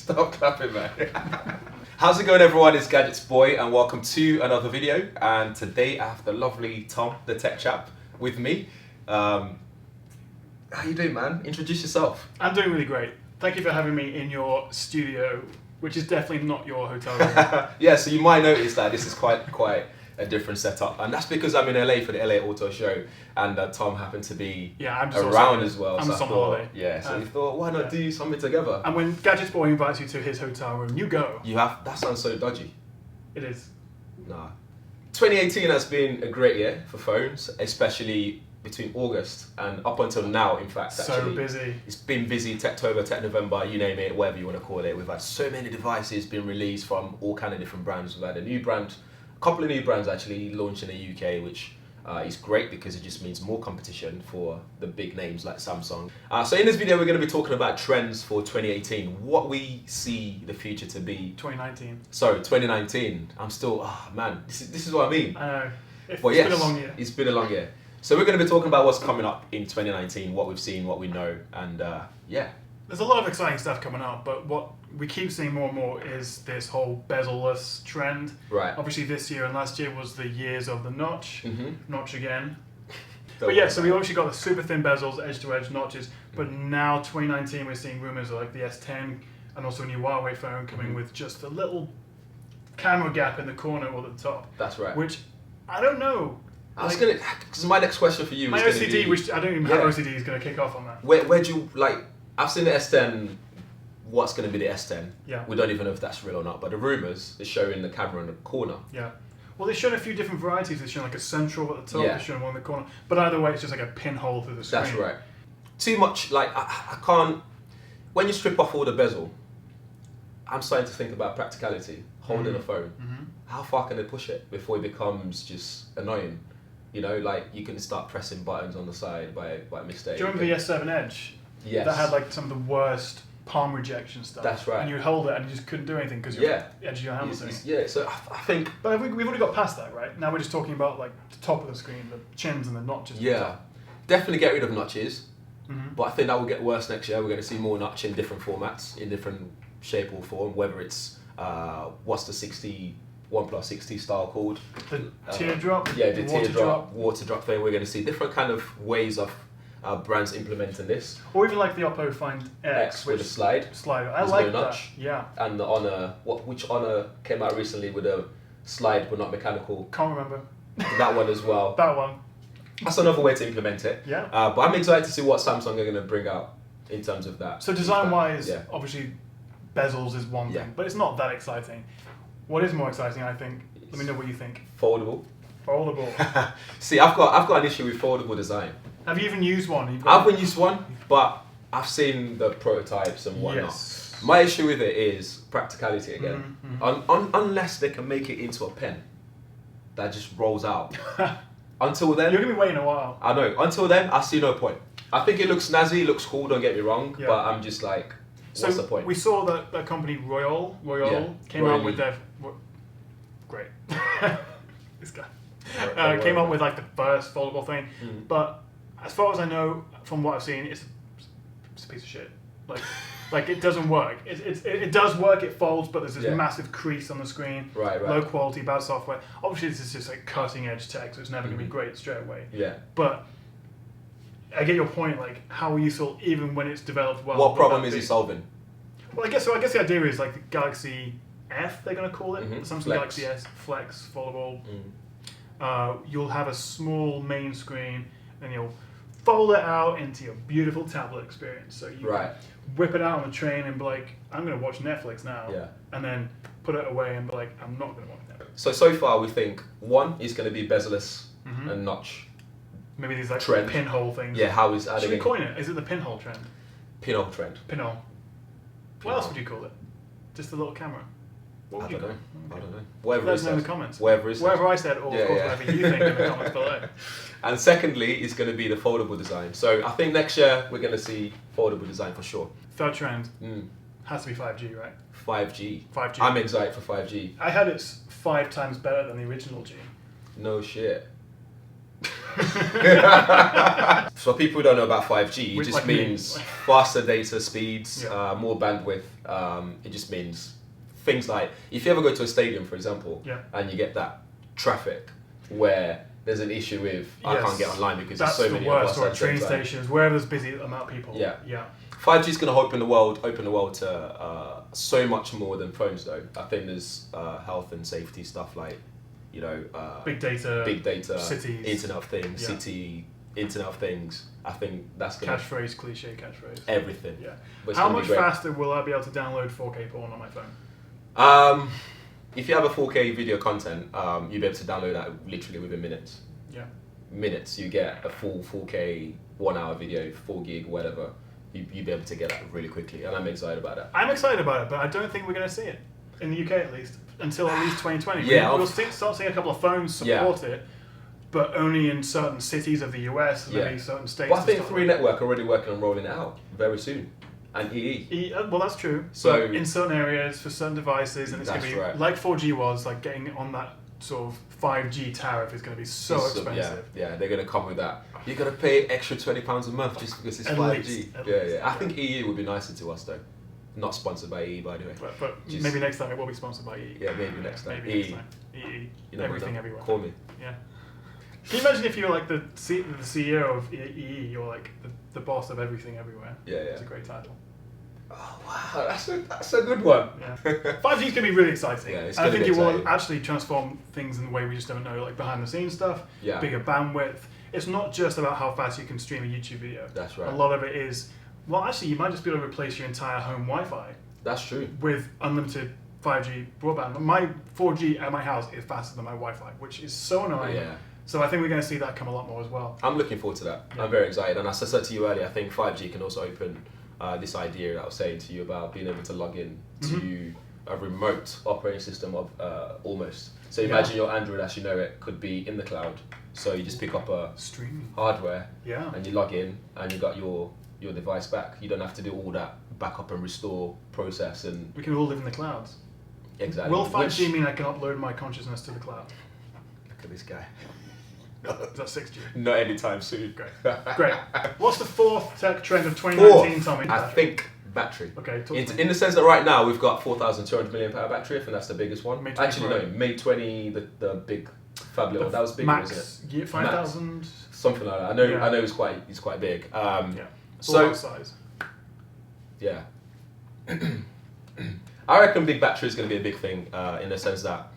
Stop clapping, man. How's it going, everyone? It's GadgetsBoy, and welcome to another video. And today I have the lovely Tom TheTechChap with me. How you doing, man? Introduce yourself. I'm doing really great. Thank you for having me in your studio, which is definitely not your hotel room. Yeah, so you might notice that this is quite a different setup, and that's because I'm in LA for the LA Auto Show, and Tom happened to be around as well. I'm so just on holiday. Yeah, so we thought, why not do something together? And when GadgetsBoy invites you to his hotel room, you go. You have. That sounds so dodgy. It is. Nah. 2018 has been a great year for phones, especially between August and up until now, in fact. So actually, busy. It's been busy, Techtober, Tech November, you name it, whatever you want to call it. We've had so many devices being released from all kind of different brands. We've had a couple of new brands actually launched in the UK, which is great because it just means more competition for the big names like Samsung. So in this video, we're going to be talking about trends for 2018, what we see the future to be. 2019. Sorry, 2019. I'm still, man, this is what I mean. I know. It's Yes, been a long year. It's been a long year. So we're going to be talking about what's coming up in 2019, what we've seen, what we know, and yeah. There's a lot of exciting stuff coming up, but what we keep seeing more and more is this whole bezel-less trend. Right. Obviously this year and last year was the years of the notch. Notch again. Don't But yeah, worry so we obviously got the super thin bezels, edge-to-edge notches, but now 2019 we're seeing rumours of like the S10 and also a new Huawei phone coming with just a little camera gap in the corner or at the top. That's right. Which, I don't know. I was gonna, because my next question for you My is OCD, which I don't even have OCD, is going to kick off on that. Where do you, like, I've seen the S10, what's going to be the S10. Yeah. We don't even know if that's real or not, but the rumours is showing the camera in the corner. Yeah. Well, they've shown a few different varieties. They've shown like a central at the top, Yeah. they've shown one in the corner. But either way, it's just like a pinhole through the screen. That's right. Too much, like, I can't, when you strip off all the bezel, I'm starting to think about practicality, holding a phone. How far can they push it before it becomes just annoying? You know, like, you can start pressing buttons on the side by mistake. Do you remember the S7 Edge? Yes. That had like some of the worst palm rejection stuff. That's right. And you hold it and you just couldn't do anything because your edge of your hand was doing it. Yeah, so I think... But we've already got past that, right? Now we're just talking about like the top of the screen, the chins and the notches. at the Yeah, top. definitely get rid of notches, but I think that will get worse next year. We're going to see more notch in different formats, in different shape or form, whether it's, what's the OnePlus 60 style called? The teardrop? Yeah, the water teardrop, water drop thing. We're going to see different kind of ways of brands implementing this. Or even like the Oppo Find X with a slide. I There's like no that. notch. Yeah. And the Honor, which Honor came out recently with a slide but not mechanical. Can't remember. That one as well. That one. That's another way to implement it. Yeah. But I'm excited to see what Samsung are going to bring out in terms of that. So design-wise, Yeah. obviously, bezels is one Yeah. thing, but it's not that exciting. What is more exciting, I think, let me know what you think. Foldable. Foldable. See, I've got an issue with foldable design. Have you even used one? I haven't used one, but I've seen the prototypes and whatnot. Yes. My issue with it is practicality again. Unless they can make it into a pen that just rolls out. Until then, You're going to be waiting a while. I know. Until then, I see no point. I think it looks snazzy, it looks cool, don't get me wrong, Yeah. but I'm just like, what's the point? We saw that the company Royal came Royal out with Lee. their... Great. This guy. Came up with like the first foldable thing, but as far as I know, from what I've seen, it's a piece of shit. Like it doesn't work. It does work. It folds, but there's this massive crease on the screen. Right. Low quality, bad software. Obviously, this is just like cutting edge tech, so it's never going to be great straight away. Yeah. But I get your point. Like, how useful, even when it's developed well. What problem is it solving? Well, I guess the idea is like the Galaxy F, they're going to call it. The Samsung Flex. Galaxy S, Flex, foldable. You'll have a small main screen, and you'll fold it out into your beautiful tablet experience. So you can whip it out on the train and be like, I'm going to watch Netflix now. Yeah. And then put it away and be like, I'm not going to watch Netflix. So far we think one is going to be bezel-less and notch. Maybe these like Trend. pinhole things. Yeah, how is Should we coin it? Is it the pinhole trend? pinhole trend? Pinhole. What else would you call it? Just a little camera. What would I you don't call know. it? I don't know. Whatever Let it us know in says. the comments. Whatever it says. Whatever I said, or of course whatever you think in the comments below. And secondly, is going to be the foldable design. So I think next year we're going to see foldable design for sure. Third trend has to be 5G, right? 5G. 5G. I'm excited for 5G. I heard it's 5 times better than the original G. No shit. So people who don't know about 5G, it Which, just like means me. faster data speeds, Yeah. more bandwidth. It just means things like, if you ever go to a stadium, for example, Yeah. and you get that traffic where there's an issue with, I Yes. can't get online because That's there's so many of worst, us or at the same train time. stations, wherever there's busy amount of people. Yeah. Yeah. 5G is going to open the world to so much more than phones, though. I think there's health and safety stuff like, Big data, cities, Internet of Things, Yeah. Internet of Things. I think that's going to cliche catchphrase. everything. Yeah. But it's How gonna be much great. faster will I be able to download 4K porn on my phone? If you have a 4K video content, you'll be able to download that literally within minutes. Yeah. Minutes, you get a full 4K 1 hour video, 4 gig, whatever. You'll be able to get that really quickly, and I'm excited about that. I'm excited about it, but I don't think we're going to see it in the UK at least until at least 2020. Yeah, we'll start seeing a couple of phones support it, but only in certain cities of the US, and maybe certain states. But I think and stuff 3 like Network are already working on rolling it out very soon, and EE. well, that's true. So- but in certain areas for certain devices, and it's going to That's be right. like 4G was, like getting on that sort of 5G tariff is going to be so expensive. Yeah, they're going to come with that. You're going to pay extra £20 a month just because it's At 5G. least, at yeah. least, I think EE would be nicer to us though. Not sponsored by EE, by the way. But Just- maybe next time it will be sponsored by EE. Yeah, maybe next time. Maybe EE. next time. EE. You never Everything know. everywhere. Call me. Yeah. Can you imagine if you were like the CEO of EE, you're like the boss of everything everywhere? Yeah. It's a great title. Oh wow, that's a good one. Yeah. 5G is going to be really exciting. Yeah, it's and I gonna think be it will exciting. actually transform things in the way we just don't know, like behind the scenes stuff, Yeah. bigger bandwidth. It's not just about how fast you can stream a YouTube video. That's right. A lot of it is, well, actually, you might just be able to replace your entire home Wi-Fi That's true. with unlimited 5G broadband. My 4G at my house is faster than my Wi-Fi, which is so annoying. Yeah. So I think we're going to see that come a lot more as well. I'm looking forward to that. Yeah. I'm very excited. And as I said to you earlier, I think 5G can also open this idea that I was saying to you about being able to log in to a remote operating system of almost. So imagine your Android as you know it could be in the cloud. So you just pick up a Streaming. hardware Yeah. and you log in and you got your device back. You don't have to do all that backup and restore process and We can all live in the clouds. exactly. Will 5G Which- mean I can upload my consciousness to the cloud? Look at this guy. Is that 6G? Not anytime soon. Great. Great. What's the fourth tech trend of 2019, Tommy? I think battery. Okay, talk to me. In the sense that right now we've got 4,200 milliamp hour battery. I think that's the biggest one. Mate 20 Actually, Pro. no, Mate 20, the big Fab little. That was big, wasn't Max, it? 5,000. Something like that. I know. Yeah. I know it's quite big. Yeah. So All size. yeah, I reckon big battery is going to be a big thing in the sense that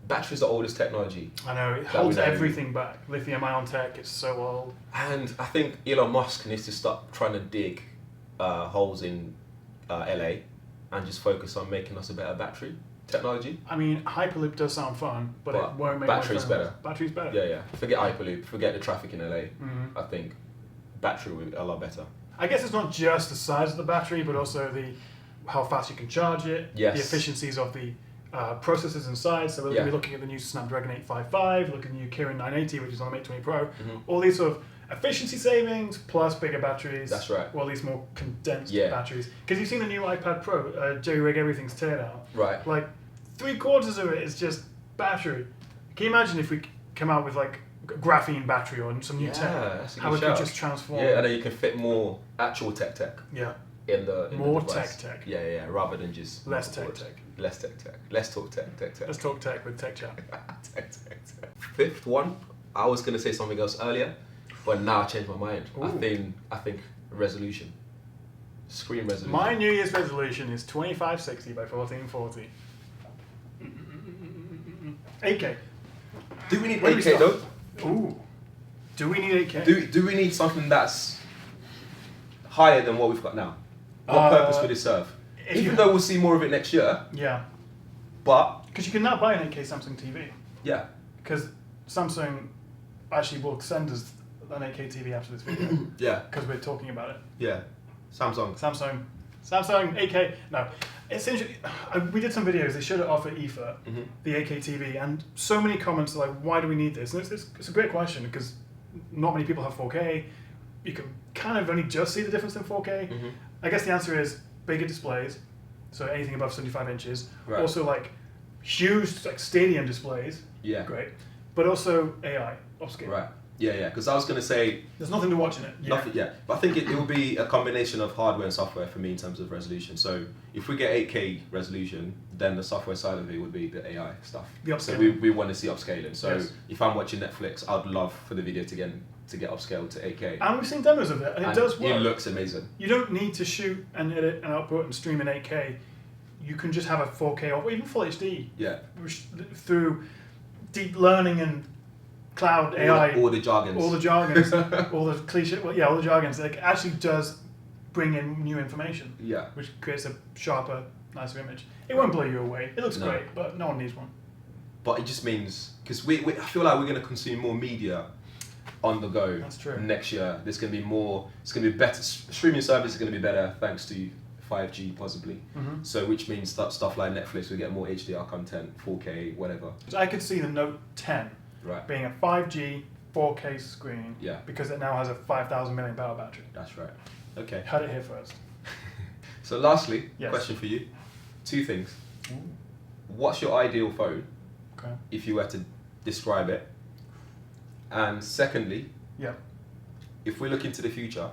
battery is the oldest technology, I know, it that holds we know. everything back. Lithium ion tech, it's so old. and I think Elon Musk needs to stop trying to dig holes in LA and just focus on making us a better battery technology. I mean, Hyperloop does sound fun, but it But won't make battery's my phone better. Battery's better. Yeah. Forget Hyperloop. Forget the traffic in LA. Mhm. I think battery will be a lot better. I guess it's not just the size of the battery, but also how fast you can charge it, Yes. the efficiencies of the processors inside. So we're going to be looking at the new Snapdragon 855, looking at the new Kirin 980, which is on the Mate 20 Pro. All these sort of efficiency savings plus bigger batteries. That's right. Or at least more condensed Yeah. batteries. Because you've seen the new iPad Pro, jerry-rig everything's teared out. Right. Like 3/4 of it is just battery. Can you imagine if we come out with like graphene battery or some new Yeah, tech? that's a How good it could shout. just transform. Yeah, and then you can fit more actual tech Yeah. in the More device. tech. Yeah, rather than just Less motherboard. tech. Less tech. Let's talk tech. Let's talk tech with TechChap. Tech. Fifth one, I was gonna say something else earlier, but now I changed my mind. Ooh. I think resolution, screen resolution. My New Year's resolution is 2560 by 1440. 8K. Do we need Where do we 8K though? start? Ooh. Do we need 8K? Do we need something that's higher than what we've got now? What purpose would it serve? Even though we'll see more of it next year, Yeah. but Because you can now buy an 8K Samsung TV. yeah, Because Samsung actually will send us an 8K TV after this video. yeah, Because we're talking about it. yeah. Samsung. Samsung 8K. No, it's interesting. We did some videos. They showed it off at IFA, the 8K TV, and so many comments are like, "Why do we need this?" And it's a great question because not many people have 4K. You can kind of only just see the difference in 4K. I guess the answer is bigger displays, so anything above 75 inches. Right. Also, like huge, like stadium displays. Yeah. Great, but also AI upscale. Right. Yeah, because I was going to say... There's nothing to watch in it. Yeah. Nothing, yeah. But I think it will be a combination of hardware and software for me in terms of resolution. So if we get 8K resolution, then the software side of it would be the AI stuff. The so upscaling. we want to see upscaling. So Yes. if I'm watching Netflix, I'd love for the video to get upscaled to 8K. And we've seen demos of it, and it does work. It looks amazing. You don't need to shoot and edit and output and stream in 8K. You can just have a 4K or even Full HD. Yeah. Through deep learning and cloud AI. All the jargons. All the jargons. all the cliche. Well, yeah, all the jargons. It actually does bring in new information. Yeah. Which creates a sharper, nicer image. It won't blow you away. It looks great, but no one needs one. But it just means, because I feel like we're going to consume more media on the go. That's true. Next year. There's going to be more, it's going to be better, streaming service is going to be better thanks to 5G possibly. Mm-hmm. So which means that stuff like Netflix will get more HDR content, 4K, whatever. So I could see the Note 10 being a 5G 4K screen because it now has a 5,000 milliamp hour battery. That's right. Okay. Heard it here first. So lastly, question for you. 2 things. Ooh. What's your ideal phone? Okay. If you were to describe it. And secondly, if we look into the future,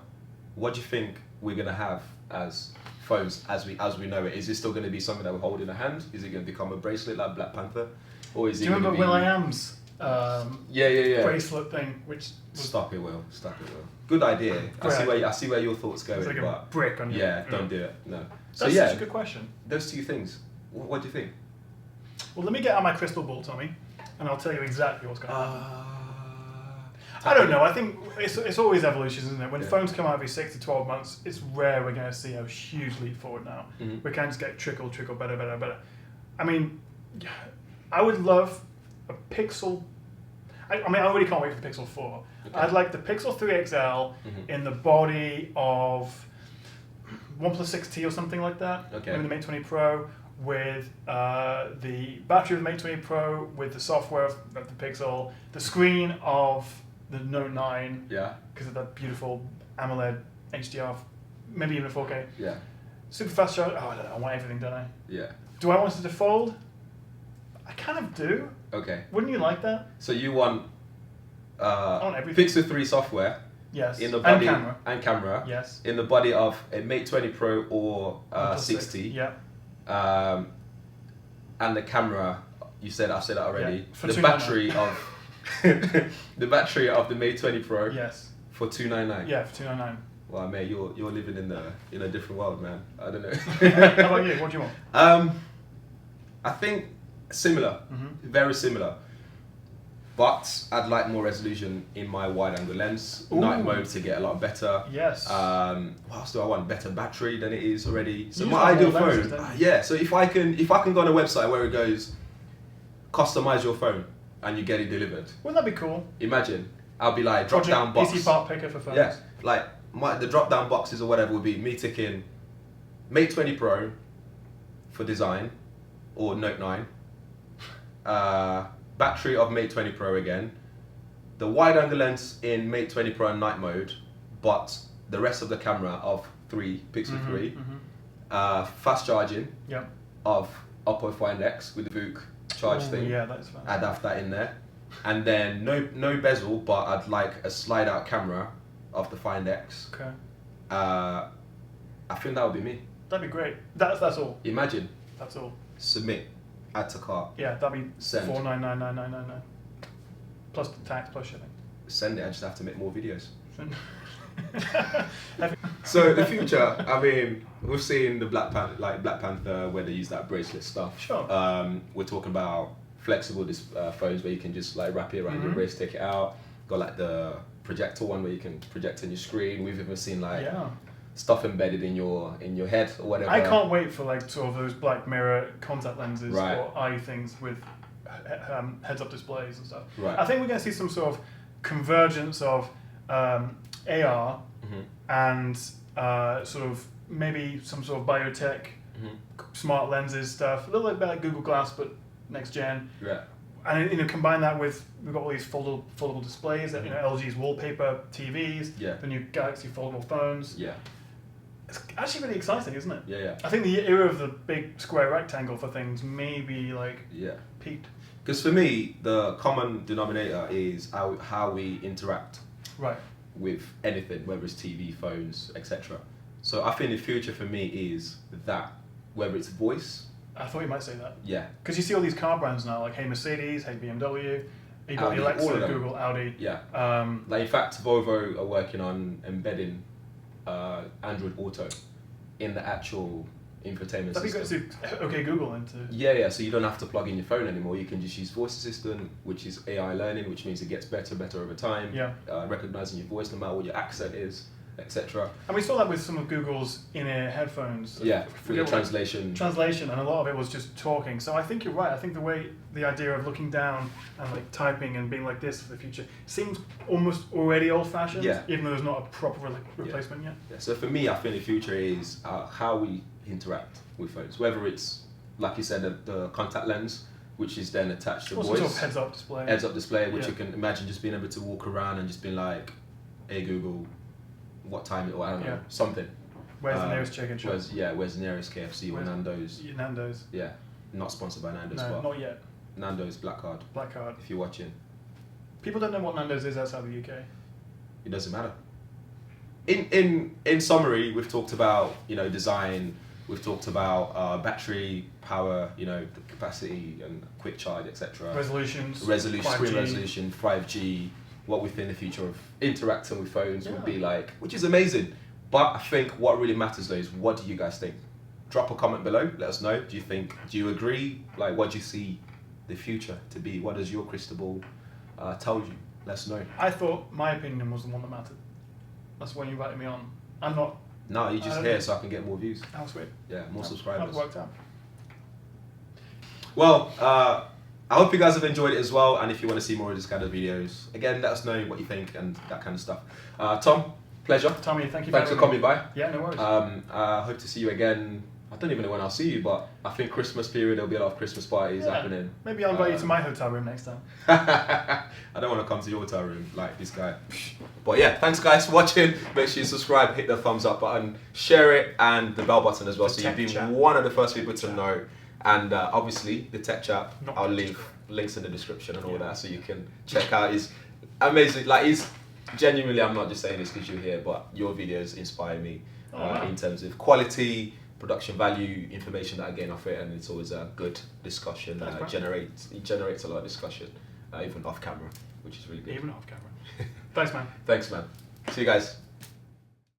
what do you think we're going to have as phones as we know it? Is it still going to be something that we hold in a hand? Is it going to become a bracelet like Black Panther? Or is Do you remember will.i.am's bracelet thing? Which Stop it, Will. Good idea. I see where your thoughts go. It's like a brick on you. Don't do it. No. That's such a good question. Those 2 things. What do you think? Well, let me get out my crystal ball, Tommy, and I'll tell you exactly what's going to happen. I don't know. I think it's always evolution, isn't it? When phones come out every 6 to 12 months, it's rare we're going to see a huge leap forward now. Mm-hmm. We can just get trickle, better. I mean, I would love a Pixel. I already can't wait for the Pixel 4. Okay. I'd like the Pixel 3 XL in the body of OnePlus 6T or something like that. Okay. Maybe the Mate 20 Pro with the battery of the Mate 20 Pro, with the software of the Pixel, the screen of the Note 9, because of that beautiful AMOLED HDR, maybe even a 4K. Yeah. Super fast charge. Oh, I don't know. I want everything, don't I? Yeah. Do I want it to fold? I kind of do. Okay. Wouldn't you like that? So you want I want everything. Pixel 3 software. Yes. In the body and camera. Yes. In the body of a Mate 20 Pro or 60. Yeah. And the camera. I've said that already. Yeah. The battery of the battery of the Mate 20 Pro. Yes. For $299. Yeah, for $299. Wow, mate, you're living in a different world, man. I don't know. How about you? What do you want? I think similar, very similar. But I'd like more resolution in my wide-angle lens. Ooh. Night mode to get a lot better. Yes. What else do I want? Better battery than it is already. So you my ideal lenses, phone. So if I can go on a website where it goes, customize your phone and you get it delivered. Wouldn't that be cool? Imagine. I'll be like drop down box. PC part picker for phones. Yeah, like the drop down boxes or whatever would be me ticking Mate 20 Pro for design or Note 9. Battery of Mate 20 Pro again. The wide angle lens in Mate 20 Pro and night mode, but the rest of the camera of Pixel 3. Fast charging of Oppo Find X with the VOOC charge thing. Yeah, that's fine. I'd have that in there. And then no bezel, but I'd like a slide out camera of the Find X. Okay. I think that would be me. That'd be great. That's all. Imagine. That's all. Submit. Add to cart. Yeah, that'd be Send. $499,999 plus the tax plus shipping. Send it. I just have to make more videos. So the future, I mean, we've seen the Black Panther where they use that bracelet stuff. Sure. We're talking about flexible phones where you can just like wrap it around your wrist, take it out. Got like the projector one where you can project on your screen. We've even seen like stuff embedded in your head or whatever. I can't wait for like sort of those Black Mirror contact lenses or eye things with heads-up displays and stuff. Right. I think we're going to see some sort of convergence of AR and sort of maybe some sort of biotech, smart lenses stuff. A little bit like Google Glass, but next gen. Yeah. And combine that with, we've got all these foldable displays, that LG's wallpaper TVs, the new Galaxy foldable phones. Yeah. It's actually really exciting, isn't it? Yeah. I think the era of the big square rectangle for things maybe like peaked. Because for me, the common denominator is how we interact Right. with anything, whether it's TV, phones, etc. So I think the future for me is that, whether it's voice. I thought you might say that. Yeah. Because you see all these car brands now, like hey Mercedes, hey BMW, you got Audi, Alexa, all of them. Google, Audi. Yeah. Um, Like in fact, Volvo are working on embedding Android Auto in the actual infotainment that'd be system. good to okay Google into. Yeah, so you don't have to plug in your phone anymore. You can just use voice assistant, which is AI learning, which means it gets better over time. Yeah. Recognizing your voice no matter what your accent is, etc. And we saw that with some of Google's in-ear headphones. Yeah, I for your forget what- translation. Translation, and a lot of it was just talking. So I think you're right. I think the idea of looking down and like typing and being like this for the future seems almost already old-fashioned. Yeah. Even though there's not a proper replacement yet. Yeah, so for me, I think the future is how we interact with phones. Whether it's, like you said, the contact lens, which is then attached to Also voice. sort of heads-up display. Heads-up display, which Yeah. you can imagine just being able to walk around and just being like, hey Google, what time it, or I don't know, Yeah. something. Where's the nearest chicken shop? Where's the nearest KFC or Where's- Nando's? Nando's. Yeah, not sponsored by Nando's, No, but not yet. Nando's Black Card, Black card. if you're watching. People don't know what Nando's is outside the UK. It doesn't matter. In summary, we've talked about, design, we've talked about battery power, the capacity and quick charge, etc. Resolutions. Screen 5G. resolution, 5G, what we think the future of interacting with phones would be Yeah. like, which is amazing. But I think what really matters though is, what do you guys think? Drop a comment below, let us know. Do you agree? Like, what do you see the future to be? What does your crystal ball tell you? Let us know. I thought my opinion was the one that mattered. That's when you invited me on. I'm not. No, you just here so I can get more views. How sweet. Yeah, more That subscribers. worked out. Well, I hope you guys have enjoyed it as well, and if you want to see more of this kind of videos, again, let us know what you think and that kind of stuff. Tom, pleasure. Tommy, thank you. Thanks for coming by. Yeah, no worries. I hope to see you again. I don't even know when I'll see you, but I think Christmas period, there'll be a lot of Christmas parties happening. Maybe I'll invite you to my hotel room next time. I don't want to come to your hotel room like this guy. But yeah, thanks guys for watching. Make sure you subscribe, hit the thumbs up button, share it, and the bell button as well, so you've been TheTechChap. one of the first people to know. And obviously, the Tech Chap, Not I'll the leave Tech links in the description and all Yeah. that, so you can check out his amazing, like he's genuinely, I'm not just saying this because you're here, but your videos inspire me Wow. in terms of quality, production value, information that I gain off it, and it's always a good discussion. Thanks, It generates a lot of discussion, even off camera, which is really good. Even off camera. Thanks, man. Thanks, man. See you guys.